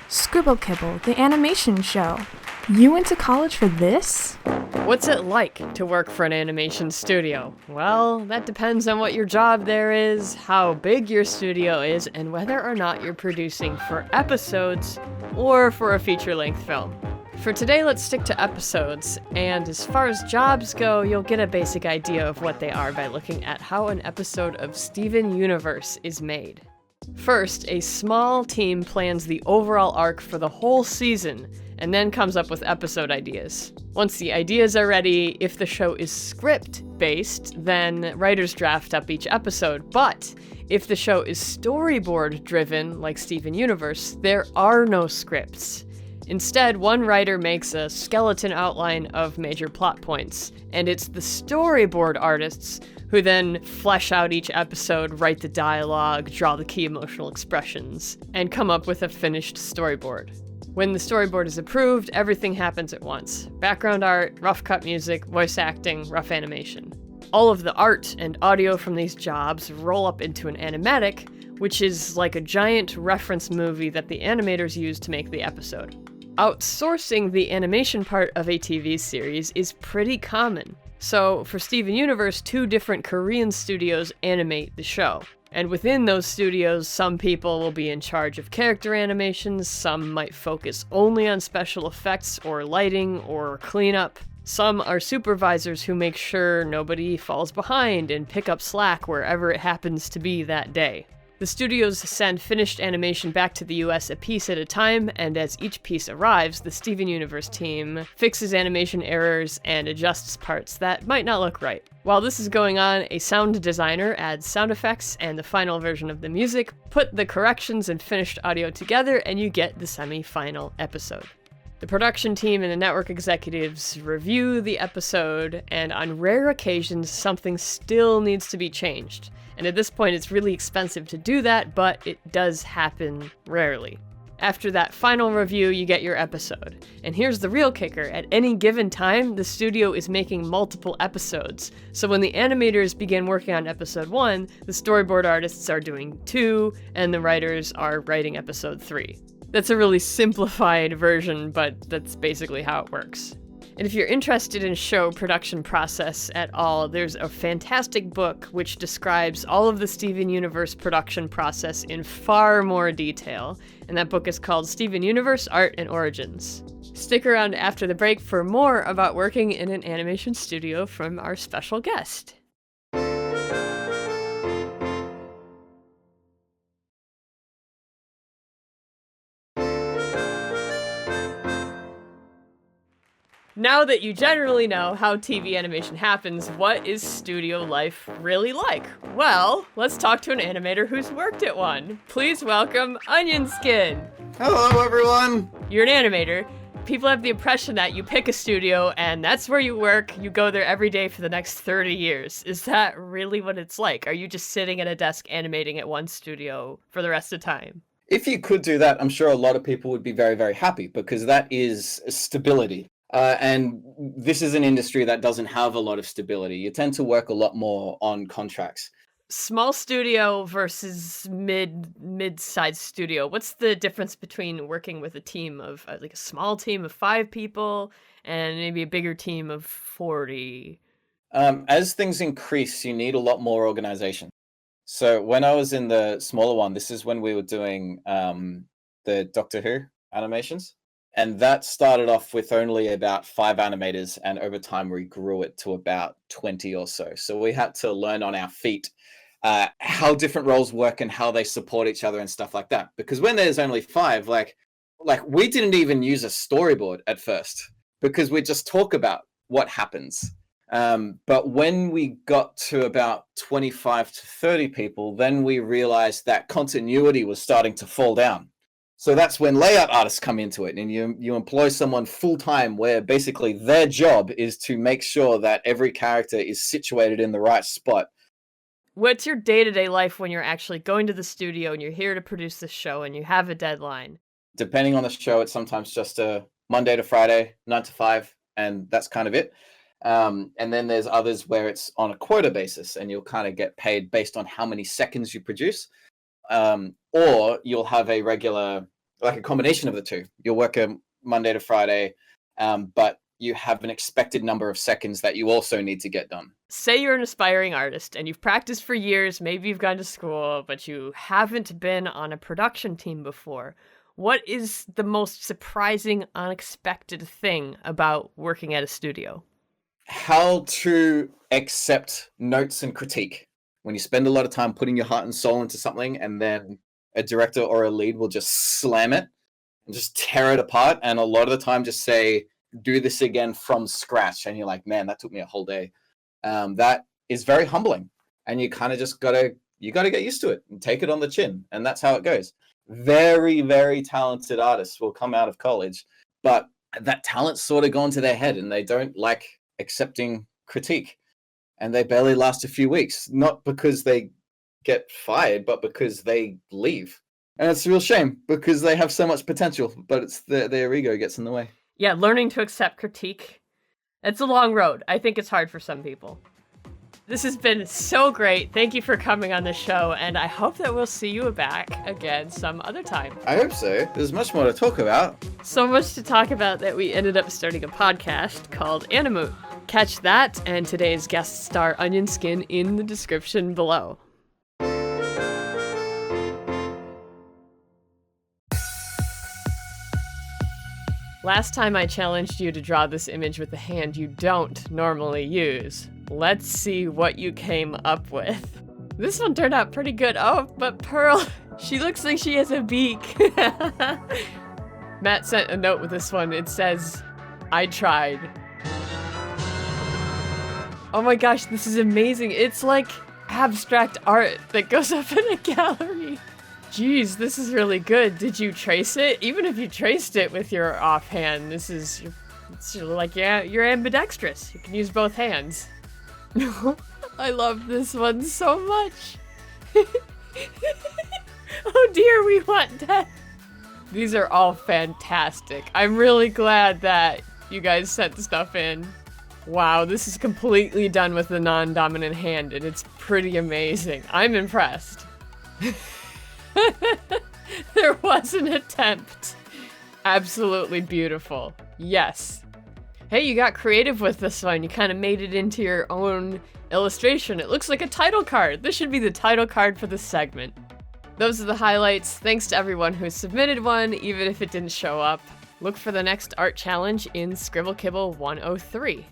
Scribble Kibble, the animation show. You went to college for this? What's it like to work for an animation studio? Well, that depends on what your job there is, how big your studio is, and whether or not you're producing for episodes or for a feature-length film. For today, let's stick to episodes, and as far as jobs go, you'll get a basic idea of what they are by looking at how an episode of Steven Universe is made. First, a small team plans the overall arc for the whole season, and then comes up with episode ideas. Once the ideas are ready, if the show is script-based, then writers draft up each episode. But if the show is storyboard-driven, like Steven Universe, there are no scripts. Instead, one writer makes a skeleton outline of major plot points, and it's the storyboard artists who then flesh out each episode, write the dialogue, draw the key emotional expressions, and come up with a finished storyboard. When the storyboard is approved, everything happens at once. Background art, rough cut music, voice acting, rough animation. All of the art and audio from these jobs roll up into an animatic, which is like a giant reference movie that the animators use to make the episode. Outsourcing the animation part of a TV series is pretty common. So, for Steven Universe, 2 different Korean studios animate the show. And within those studios, some people will be in charge of character animations, some might focus only on special effects or lighting or cleanup. Some are supervisors who make sure nobody falls behind and pick up slack wherever it happens to be that day. The studios send finished animation back to the US a piece at a time, and as each piece arrives, the Steven Universe team fixes animation errors and adjusts parts that might not look right. While this is going on, a sound designer adds sound effects and the final version of the music, put the corrections and finished audio together, and you get the semi-final episode. The production team and the network executives review the episode, and on rare occasions, something still needs to be changed. And at this point, it's really expensive to do that, but it does happen rarely. After that final review, you get your episode. And here's the real kicker. At any given time, the studio is making multiple episodes. So when the animators begin working on episode 1, the storyboard artists are doing 2, and the writers are writing episode 3. That's a really simplified version, but that's basically how it works. And if you're interested in show production process at all, there's a fantastic book which describes all of the Steven Universe production process in far more detail, and that book is called Steven Universe: Art and Origins. Stick around after the break for more about working in an animation studio from our special guest. Now that you generally know how TV animation happens, what is studio life really like? Well, let's talk to an animator who's worked at one. Please welcome Onion Skin. Hello, everyone. You're an animator. People have the impression that you pick a studio and that's where you work. You go there every day for the next 30 years. Is that really what it's like? Are you just sitting at a desk animating at one studio for the rest of the time? If you could do that, I'm sure a lot of people would be very, very happy because that is stability. And this is an industry that doesn't have a lot of stability. You tend to work a lot more on contracts. Small studio versus mid-sized studio. What's the difference between working with a team of like a small team of 5 people and maybe a bigger team of 40? As things increase, you need a lot more organization. So when I was in the smaller one, this is when we were doing the Doctor Who animations. And that started off with only about 5 animators, and over time we grew it to about 20 or so. So we had to learn on our feet how different roles work and how they support each other and stuff like that. Because when there's only 5, like we didn't even use a storyboard at first because we just talk about what happens. But when we got to about 25 to 30 people, then we realized that continuity was starting to fall down. So that's when layout artists come into it, and you employ someone full-time where basically their job is to make sure that every character is situated in the right spot. What's your day-to-day life when you're actually going to the studio and you're here to produce the show and you have a deadline? Depending on the show, it's sometimes just a Monday to Friday, 9 to 5, and that's kind of it. And then there's others where it's on a quota basis, and you'll kind of get paid based on how many seconds you produce. Or you'll have a regular like a combination of the two. You'll work a Monday to Friday, but you have an expected number of seconds that you also need to get done. Say you're an aspiring artist and you've practiced for years, maybe you've gone to school, but you haven't been on a production team before. What is the most surprising, unexpected thing about working at a studio? How to accept notes and critique. When you spend a lot of time putting your heart and soul into something, and then a director or a lead will just slam it and just tear it apart, and a lot of the time just say, do this again from scratch, and you're like, man, that took me a whole day. That is very humbling, and you kind of just gotta get used to it and take it on the chin, and that's how it goes. Very, very talented artists will come out of college, but that talent's sort of gone to their head, and they don't like accepting critique, and they barely last a few weeks, not because they get fired, but because they leave. And it's a real shame, because they have so much potential, but it's their ego gets in the way. Yeah, learning to accept critique. It's a long road. I think it's hard for some people. This has been so great. Thank you for coming on the show, and I hope that we'll see you back again some other time. I hope so. There's much more to talk about. So much to talk about that we ended up starting a podcast called Animoot. Catch that and today's guest star Onion Skin in the description below. Last time I challenged you to draw this image with a hand you don't normally use. Let's see what you came up with. This one turned out pretty good. Oh, but Pearl, she looks like she has a beak. Matt sent a note with this one. It says, I tried. Oh my gosh, this is amazing. It's like abstract art that goes up in a gallery. Jeez, this is really good. Did you trace it? Even if you traced it with your offhand, it's like, yeah, you're ambidextrous. You can use both hands. I love this one so much. Oh dear, we want death. These are all fantastic. I'm really glad that you guys sent stuff in. Wow, this is completely done with the non-dominant hand, and it's pretty amazing. I'm impressed. There was an attempt. Absolutely beautiful. Yes. Hey, you got creative with this one. You kind of made it into your own illustration. It looks like a title card. This should be the title card for this segment. Those are the highlights. Thanks to everyone who submitted one, even if it didn't show up. Look for the next art challenge in Scribble Kibble 103.